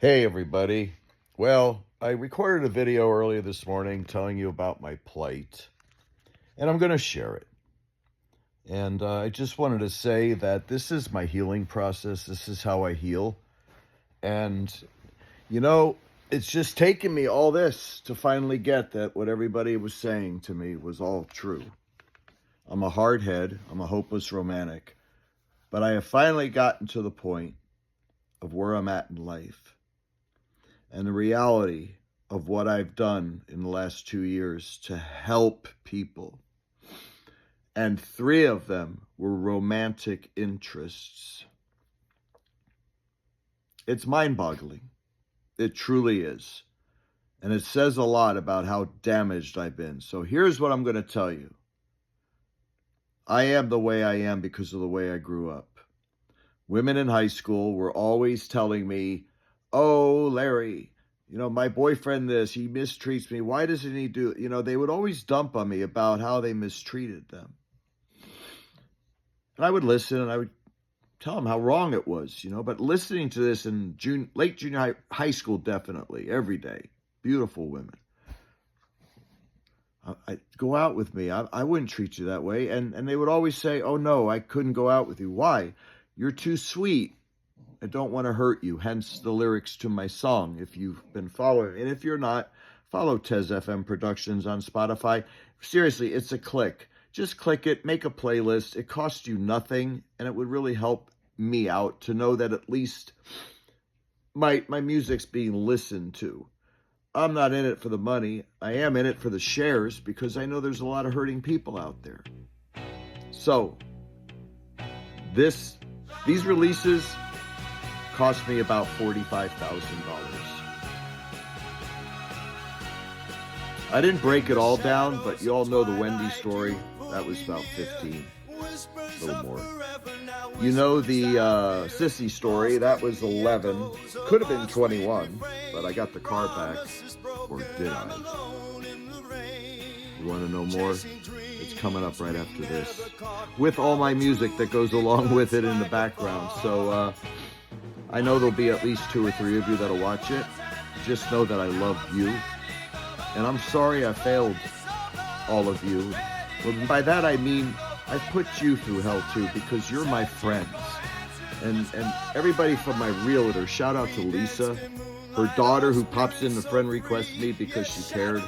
Hey everybody. Well, I recorded a video earlier this morning telling you about my plight, and I'm going to share it. And I just wanted to say that this is my healing process. This is how I heal. And, it's just taken me all this to finally get that what everybody was saying to me was all true. I'm a hardhead. I'm a hopeless romantic. But I have finally gotten to the point of where I'm at in life. And the reality of what I've done in the last 2 years to help people. And 3 of them were romantic interests. It's mind-boggling. It truly is. And it says a lot about how damaged I've been. So here's what I'm going to tell you. I am the way I am because of the way I grew up. Women in high school were always telling me, "Oh, Larry, my boyfriend this, he mistreats me. Why doesn't he do it?" They would always dump on me about how they mistreated them. And I would listen and I would tell them how wrong it was, but listening to this in late junior high school, definitely, every day, beautiful women. I go out with me. I wouldn't treat you that way. And they would always say, "Oh, no, I couldn't go out with you." Why? You're too sweet. I don't want to hurt you. Hence the lyrics to my song, if you've been following. And if you're not, follow Tez FM Productions on Spotify. Seriously, it's a click. Just click it, make a playlist. It costs you nothing, and it would really help me out to know that at least my music's being listened to. I'm not in it for the money. I am in it for the shares because I know there's a lot of hurting people out there. So, these releases cost me about $45,000. I didn't break it all down, but you all know the Wendy story. That was about 15, a little more. You know the Sissy story, that was 11. Could have been 21, but I got the car back. Or did I? You want to know more? It's coming up right after this. With all my music that goes along with it in the background. So I know there'll be at least 2 or 3 of you that'll watch it. Just know that I love you. And I'm sorry I failed all of you. Well, by that I mean I've put you through hell too because you're my friends. And everybody from my realtor, shout out to Lisa, her daughter who pops in the friend request me because she cared.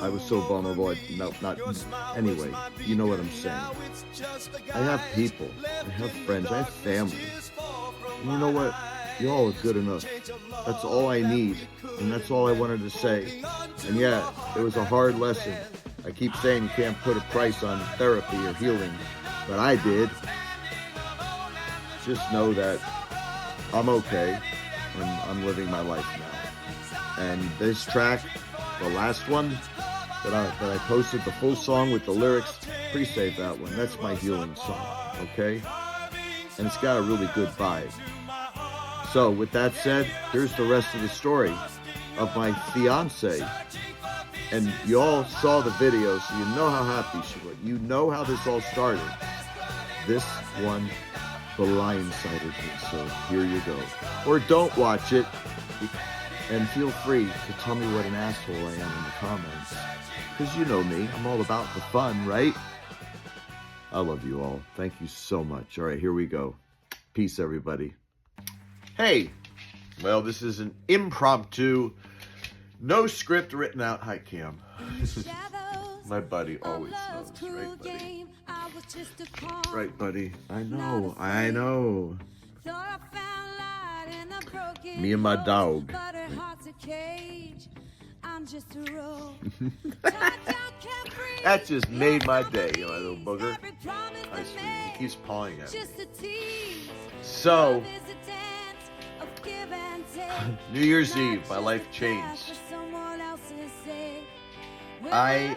I was so vulnerable. Anyway, you know what I'm saying. I have people. I have friends. I have family. And you know what? Y'all are good enough. That's all I need. And that's all I wanted to say. And yeah, it was a hard lesson. I keep saying you can't put a price on therapy or healing, but I did. Just know that I'm okay and I'm living my life now. And this track, the last one that I posted, the full song with the lyrics, pre-save that one. That's my healing song, okay? And it's got a really good vibe. So with that said, here's the rest of the story of my fiance. And you all saw the video, so you know how happy she was. You know how this all started. This one blindsided me, so here you go. Or don't watch it, and feel free to tell me what an asshole I am in the comments. Because you know me, I'm all about the fun, right? I love you all. Thank you so much. All right, here we go. Peace, everybody. Hey, well, this is an impromptu, no script written out. Hi, Cam. My buddy always knows, right, buddy? Right, buddy? I know. Me and my dog. That just made my day, my little booger. I see. He keeps pawing at me. So, New Year's Eve, my life changed. I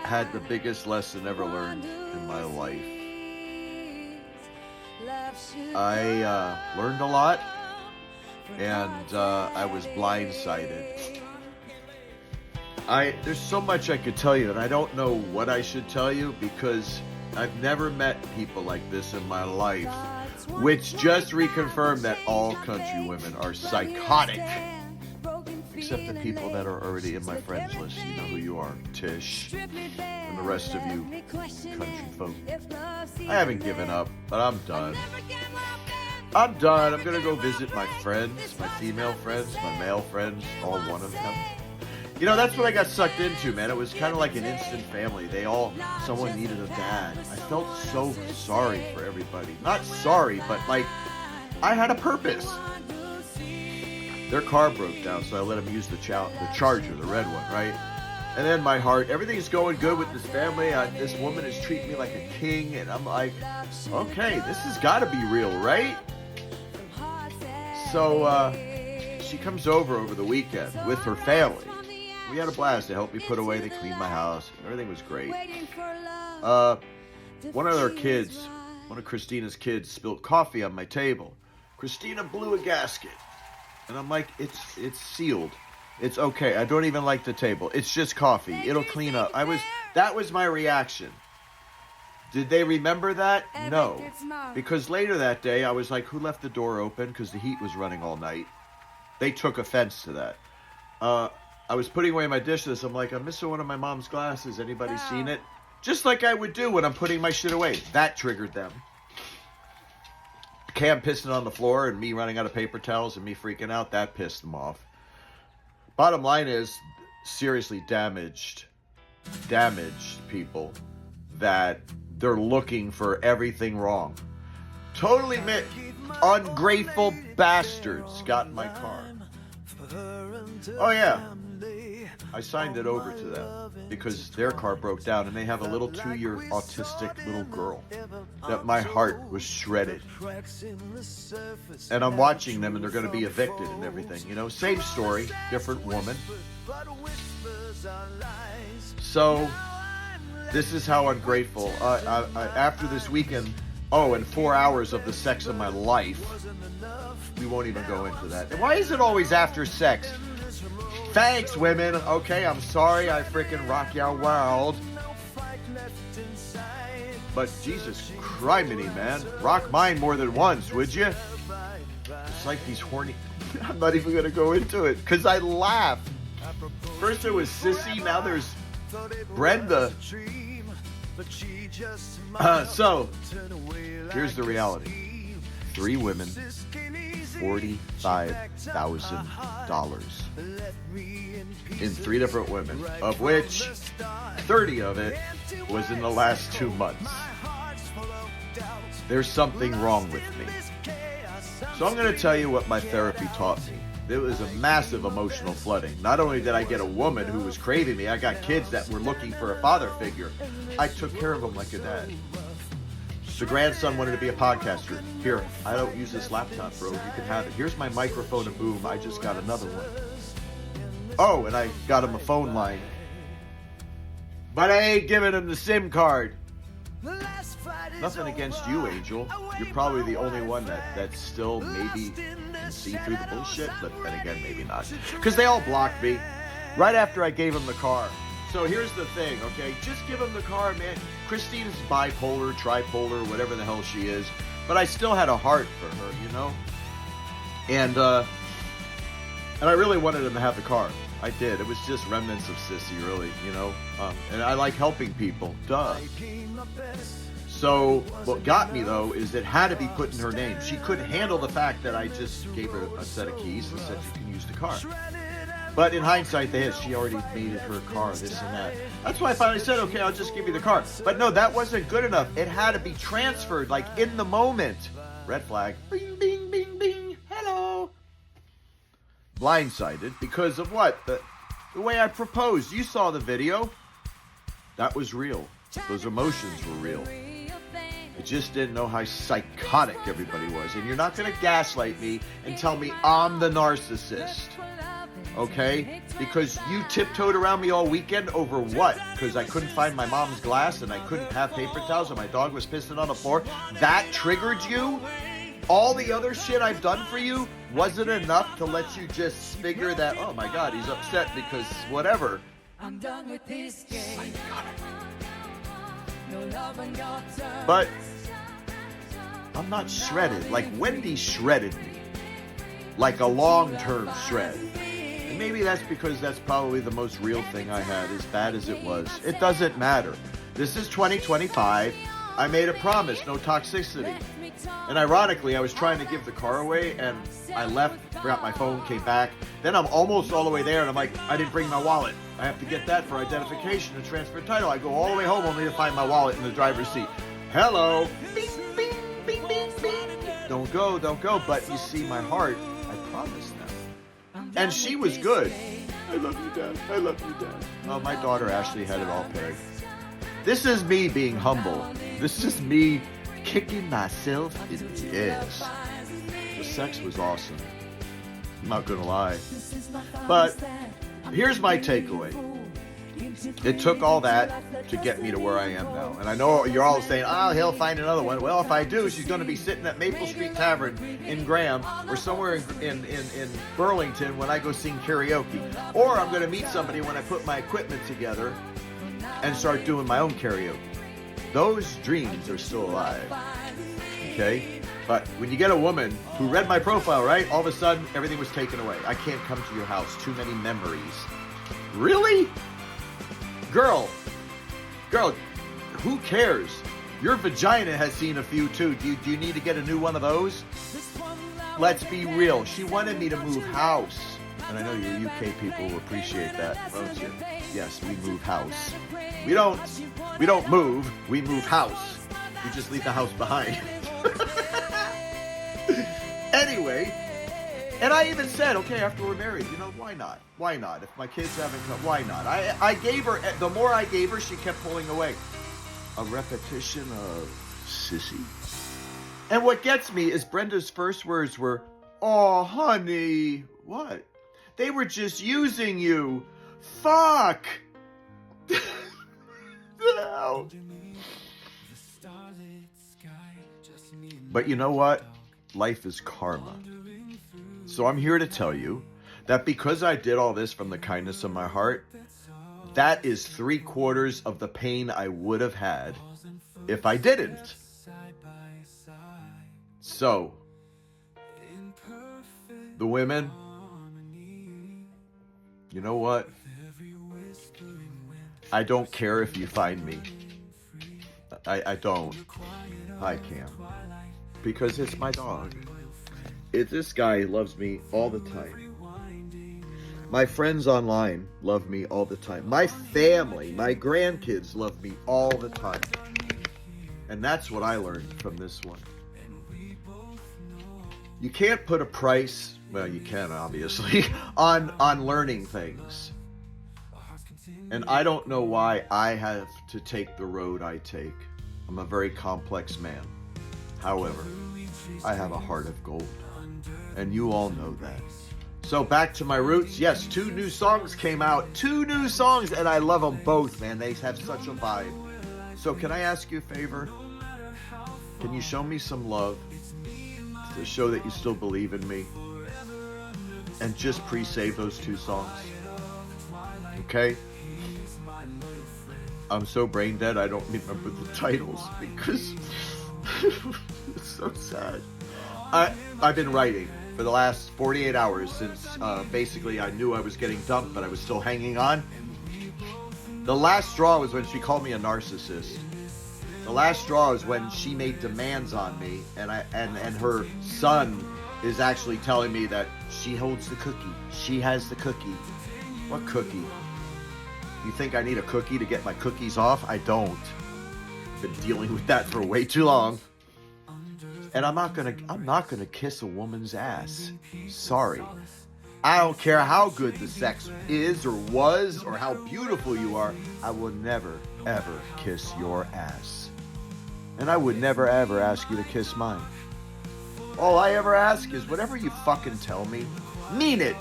had the biggest lesson ever learned in my life. I learned a lot, and I was blindsided. There's so much I could tell you, and I don't know what I should tell you because I've never met people like this in my life. which just reconfirmed that all country women are psychotic. Except the people that are already in my friends list. You know who you are. Tish. And the rest of you country folk. I haven't given up, but I'm done. I'm done. I'm going to go visit my friends, my female friends, my male friends, all one of them. You know, that's what I got sucked into, man. It was kind of like an instant family. Someone needed a dad. I felt so sorry for everybody. Not sorry, but like, I had a purpose. Their car broke down, so I let them use the Charger, the red one, right? And then my heart, everything's going good with this family. This woman is treating me like a king, and I'm like, okay, this has got to be real, right? So she comes over the weekend with her family. We had a blast. They helped me put away. They cleaned my house. Everything was great. One of their kids, one of Christina's kids, spilled coffee on my table. Christina blew a gasket. And I'm like, it's sealed. It's okay. I don't even like the table. It's just coffee. It'll clean up. That was my reaction. Did they remember that? No. Because later that day, I was like, who left the door open? Because the heat was running all night. They took offense to that. I was putting away my dishes. I'm like, I'm missing one of my mom's glasses. Anybody seen it? Just like I would do when I'm putting my shit away. That triggered them. Cam pissing on the floor and me running out of paper towels and me freaking out, that pissed them off. Bottom line is, seriously damaged people that they're looking for everything wrong. Totally ungrateful bastards got in my car. Oh yeah, I signed it over to them because their car broke down and they have a little 2-year autistic little girl that my heart was shredded. And I'm watching them and they're going to be evicted and everything. You know, same story, different woman. So this is how ungrateful. After this weekend, and 4 hours of the sex of my life. We won't even go into that. And why is it always after sex? Thanks, women. Okay, I'm sorry I freaking rock your world. But Jesus criminy, man. Rock mine more than once, would you? It's like these horny... I'm not even going to go into it, because I laugh. First there was Sissy, now there's Brenda. So, here's the reality. 3 women, $45,000 in 3 different women, of which 30 of it was in the last 2 months. There's something wrong with me. So I'm going to tell you what my therapy taught me. There was a massive emotional flooding. Not only did I get a woman who was craving me, I got kids that were looking for a father figure. I took care of them like a dad. The grandson wanted to be a podcaster. Here, I don't use this laptop, bro. You can have it. Here's my microphone and boom. I just got another one. Oh, and I got him a phone line. But I ain't giving him the SIM card. Nothing against you, Angel. You're probably the only one that still maybe can see through the bullshit. But then again, maybe not. Because they all blocked me right after I gave him the car. So here's the thing, okay? Just give him the car, man. Christina's bipolar, tripolar, whatever the hell she is. But I still had a heart for her, you know? And I really wanted him to have the car. I did. It was just remnants of Sissy, really, you know? And I like helping people. Duh. So what got me, though, is it had to be put in her name. She couldn't handle the fact that I just gave her a set of keys and said you can use the car. But in hindsight, she already made it her car, this and that. That's why I finally said, okay, I'll just give you the car. But no, that wasn't good enough. It had to be transferred, like, in the moment. Red flag. Bing, bing, bing, bing. Hello. Blindsided because of what? The way I proposed. You saw the video. That was real. Those emotions were real. I just didn't know how psychotic everybody was. And you're not going to gaslight me and tell me I'm the narcissist. Okay? Because you tiptoed around me all weekend over what? Because I couldn't find my mom's glass and I couldn't have paper towels and my dog was pissing on the floor. That triggered you? All the other shit I've done for you wasn't enough to let you just figure that, oh my God, he's upset because whatever. I'm done with this game. But I'm not shredded. Like Wendy shredded me. Like a long-term shred. And maybe that's because that's probably the most real thing I had, as bad as it was. It doesn't matter. This is 2025. I made a promise, no toxicity. And ironically, I was trying to give the car away, and I left, forgot my phone, came back. Then I'm almost all the way there, and I'm like, I didn't bring my wallet. I have to get that for identification and transfer title. I go all the way home only to find my wallet in the driver's seat. Hello. Bing, bing, bing, bing, bing. Don't go, don't go. But you see, my heart, I promised them. And she was good. I love you, Dad. I love you, Dad. Oh, my daughter Ashley had it all pegged. This is me being humble. This is me kicking myself in the ass. The sex was awesome. I'm not gonna lie. But here's my takeaway. It took all that to get me to where I am now. And I know you're all saying, he'll find another one. Well, if I do, she's going to be sitting at Maple Street Tavern in Graham or somewhere in Burlington when I go sing karaoke. Or I'm going to meet somebody when I put my equipment together and start doing my own karaoke. Those dreams are still alive. Okay? But when you get a woman who read my profile, right, all of a sudden everything was taken away. I can't come to your house. Too many memories. Really? Girl, who cares? Your vagina has seen a few too. Do you need to get a new one of those? Let's be real. She wanted me to move house. And I know you UK people will appreciate that, won't you? Yes, we move house. We don't move, we move house. We just leave the house behind. Anyway, and I even said, okay, after we're married, why not? Why not? If my kids haven't come, why not? I gave her, the more I gave her, she kept pulling away. A repetition of sissy. And what gets me is Brenda's first words were, oh, honey. What? They were just using you. Fuck. No. But you know what? Life is karma. So I'm here to tell you that because I did all this from the kindness of my heart, that is 3/4 of the pain I would have had if I didn't. So, the women, you know what? I don't care if you find me. I don't. Hi, Cam. Because it's my dog. This guy loves me all the time. My friends online love me all the time. My family, my grandkids love me all the time. And that's what I learned from this one. You can't put a price, well, you can obviously, on learning things. And I don't know why I have to take the road I take. I'm a very complex man. However, I have a heart of gold. And you all know that. So back to my roots. Yes, 2 new songs came out. 2 new songs, and I love them both, man. They have such a vibe. So can I ask you a favor? Can you show me some love to show that you still believe in me? And just pre-save those 2 songs. Okay? I'm so brain dead I don't remember the titles because it's so sad. I've been writing for the last 48 hours since basically I knew I was getting dumped, but I was still hanging on. The last straw was when she called me a narcissist. The last straw is when she made demands on me, and her son is actually telling me that she holds the cookie. She has the cookie. What cookie? You think I need a cookie to get my cookies off? I don't. I've been dealing with that for way too long. And I'm not gonna kiss a woman's ass. Sorry. I don't care how good the sex is or was or how beautiful you are. I will never, ever kiss your ass. And I would never, ever ask you to kiss mine. All I ever ask is whatever you fucking tell me, mean it.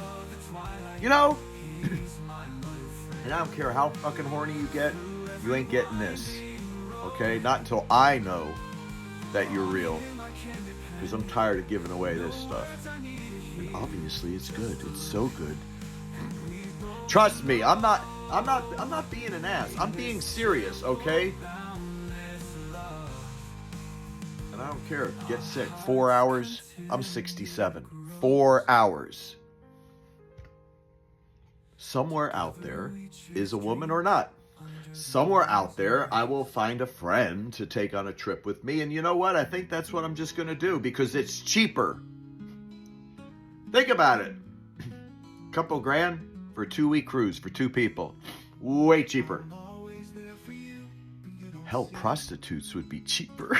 You know? And I don't care how fucking horny you get, you ain't getting this. Okay? Not until I know that you're real. Because I'm tired of giving away this stuff. And obviously it's good. It's so good. Trust me, I'm not being an ass. I'm being serious, okay? And I don't care. Get sick. 4 hours. I'm 67. 4 hours. Somewhere out there is a woman or not. Somewhere out there, I will find a friend to take on a trip with me. And you know what? I think that's what I'm just going to do because it's cheaper. Think about it. Couple grand for a 2-week cruise for 2 people. Way cheaper. Hell, prostitutes would be cheaper.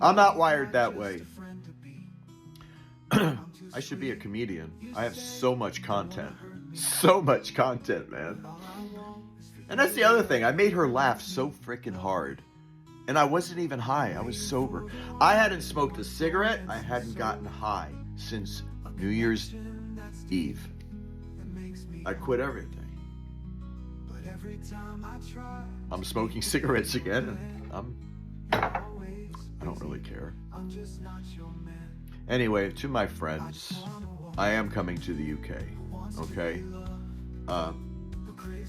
I'm not wired that way. I should be a comedian. I have so much content. So much content, man. And that's the other thing. I made her laugh so freaking hard. And I wasn't even high. I was sober. I hadn't smoked a cigarette. I hadn't gotten high since New Year's Eve. I quit everything. I'm smoking cigarettes again. And I don't really care. Anyway, to my friends, I am coming to the UK. Okay?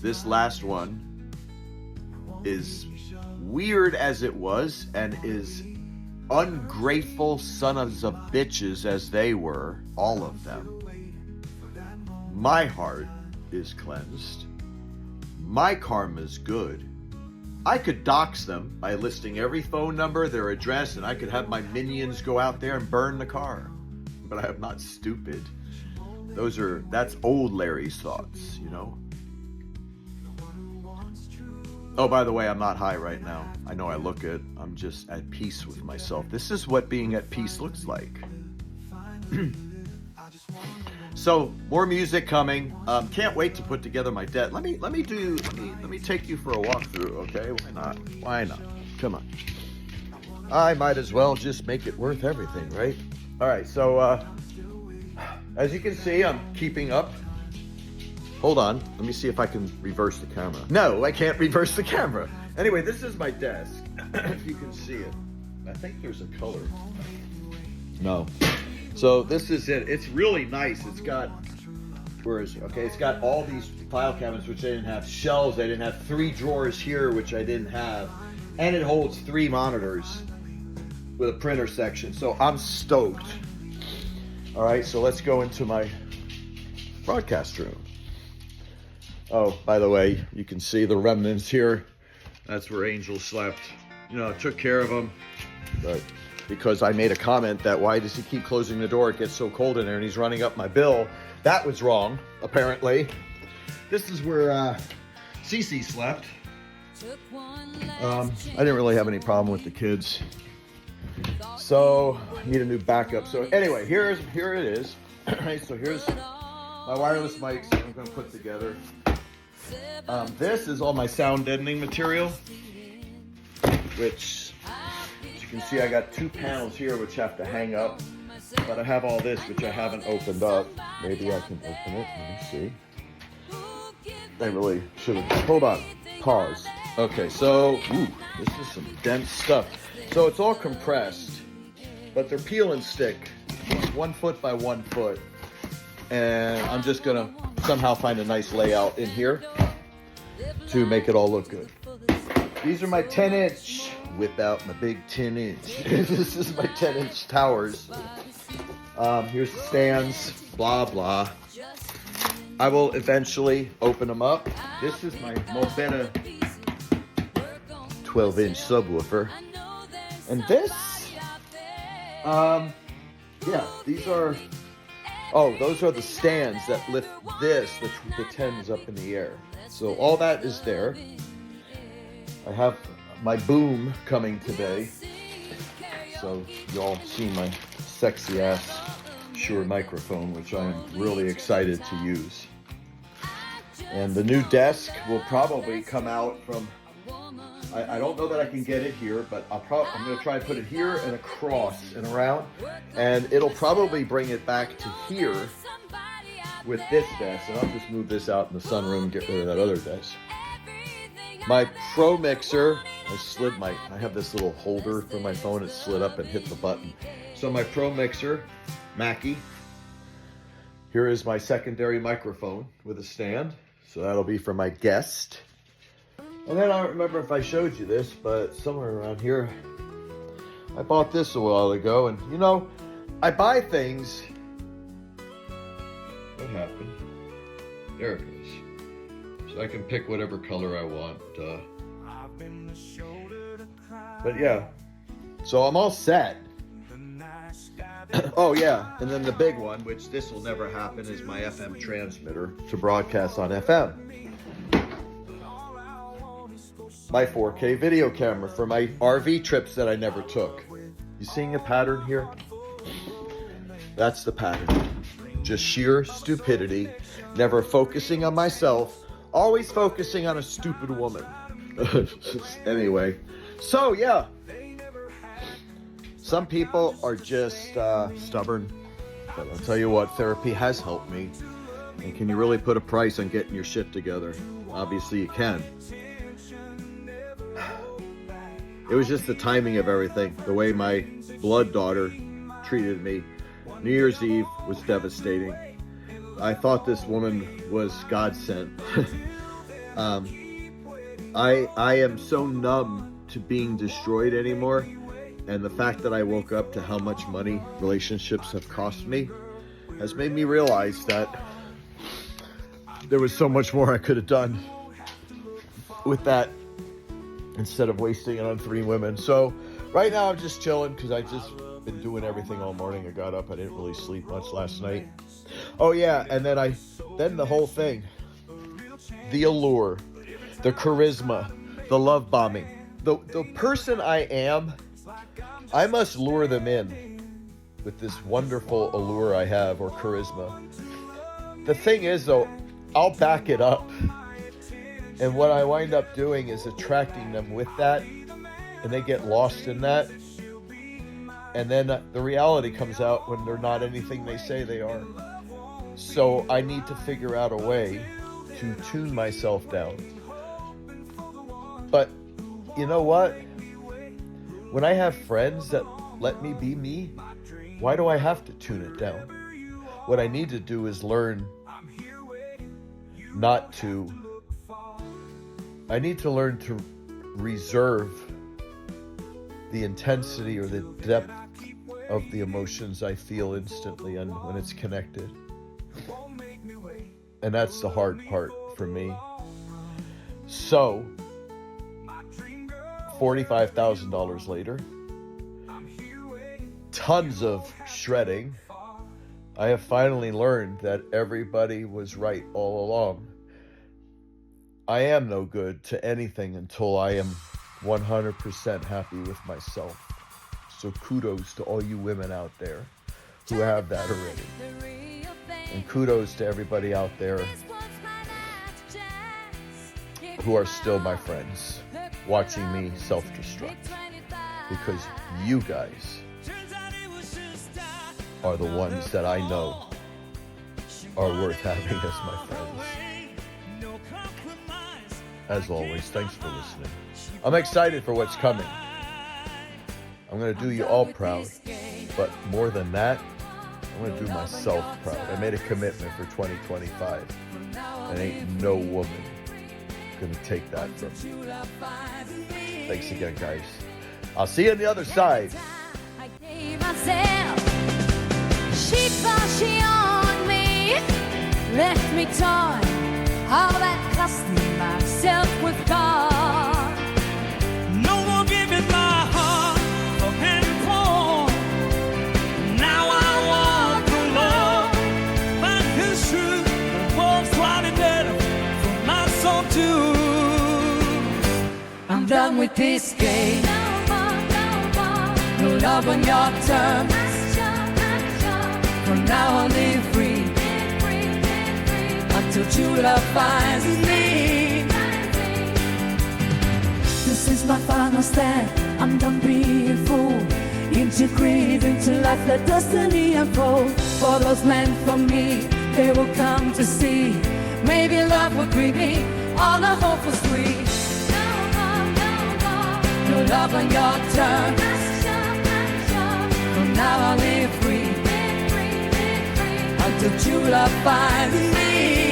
This last one is weird as it was and is ungrateful sons of bitches as they were, all of them. My heart is cleansed. My karma's good. I could dox them by listing every phone number, their address, and I could have my minions go out there and burn the car. But I am not stupid. That's old Larry's thoughts, you know? Oh, by the way, I'm not high right now. I know I look it. I'm just at peace with myself. This is what being at peace looks like. So, more music coming. Can't wait to put together my debt. Let me take you for a walkthrough, okay? Why not? Come on. I might as well just make it worth everything, right? All right, so as you can see, I'm keeping up. Hold on. Let me see if I can reverse the camera. No, I can't reverse the camera. Anyway, this is my desk. If you can see it. I think there's a color. No. So this is it. It's really nice. It's got, where is it? Okay, it's got all these file cabinets, which I didn't have. Shelves. I didn't have 3 drawers here, which I didn't have. And it holds 3 monitors with a printer section. So I'm stoked. All right, so let's go into my broadcast room. Oh, by the way, you can see the remnants here. That's where Angel slept. You know, I took care of him, but because I made a comment that why does he keep closing the door? It gets so cold in there and he's running up my bill. That was wrong, apparently. This is where Cece slept. I didn't really have any problem with the kids. So, I need a new backup. So anyway, here it is. So here's my wireless mics that I'm going to put together. This is all my sound deadening material, which, as you can see, I got 2 panels here which have to hang up, but I have all this which I haven't opened up. Maybe I can open it. Let me see. I really should have. Hold on. Pause. Okay, so this is some dense stuff. So it's all compressed, but they're peel and stick, 1 foot by 1 foot. And I'm just gonna somehow find a nice layout in here to make it all look good. These are my 10-inch, whip out my big 10-inch. This is my 10-inch towers. Here's the stands, blah, blah. I will eventually open them up. This is my Mobetta 12-inch subwoofer. And this, yeah, these are, those are the stands that lift this, the 10s up in the air. So all that is there. I have my boom coming today. So y'all see my sexy ass Shure microphone, which I am really excited to use. And the new desk will probably come out from, I don't know that I can get it here, but I'm going to try and put it here and across and around. And it'll probably bring it back to here with this desk. And I'll just move this out in the sunroom and get rid of that other desk. My Pro Mixer, I have this little holder for my phone. It slid up and hit the button. So my Pro Mixer, Mackie. Here is my secondary microphone with a stand. So that'll be for my guest. And then I don't remember if I showed you this, but somewhere around here, I bought this a while ago, and you know, I buy things. What happened? There it is. So I can pick whatever color I want. But yeah, so I'm all set. Oh yeah, and then the big one, which this will never happen, is my FM transmitter to broadcast on FM. My 4K video camera for my RV trips that I never took. You seeing a pattern here? That's the pattern. Just sheer stupidity, never focusing on myself, always focusing on a stupid woman. Anyway, so yeah. Some people are just stubborn, but I'll tell you what, therapy has helped me. And can you really put a price on getting your shit together? Obviously you can. It was just the timing of everything, the way my blood daughter treated me. New Year's Eve was devastating. I thought this woman was God sent. I am so numb to being destroyed anymore. And the fact that I woke up to how much money relationships have cost me has made me realize that there was so much more I could have done with that instead of wasting it on 3 women. So right now I'm just chilling because I just been doing everything all morning. I got up, I didn't really sleep much last night. Oh yeah, and then the whole thing, the allure, the charisma, the love bombing, the person I am, I must lure them in with this wonderful allure I have, or charisma. The thing is though, I'll back it up. And what I wind up doing is attracting them with that, and they get lost in that. And then the reality comes out when they're not anything they say they are. So I need to figure out a way to tune myself down. But you know what? When I have friends that let me be me, why do I have to tune it down? What I need to do is learn not to. I need to learn to reserve the intensity or the depth of the emotions I feel instantly and when it's connected. And that's the hard part for me. So, $45,000 later, tons of shredding, I have finally learned that everybody was right all along. I am no good to anything until I am 100% happy with myself. So kudos to all you women out there who have that already. And kudos to everybody out there who are still my friends, watching me self-destruct. Because you guys are the ones that I know are worth having as my friends. As always, thanks for listening. I'm excited for what's coming. I'm going to do you all proud, but more than that, I'm going to do myself proud. I made a commitment for 2025, and ain't no woman going to take that from me. Thanks again, guys. I'll see you on the other side. I gave myself, she thought she owned me, left me torn, all that cost me myself with God. No more giving my heart for penny poor. Now I walk alone, find His truth, and walks right in better for my soul too. I'm done with this game. No love on your terms. From now on, live free until true love finds me. This is my final stand. I'm done being fooled. Integrate into life, let destiny unfold. For those meant for me, they will come to see. Maybe love will greet me. All the hope was sweet. No love on your terms. From now on, live free until true love finds me.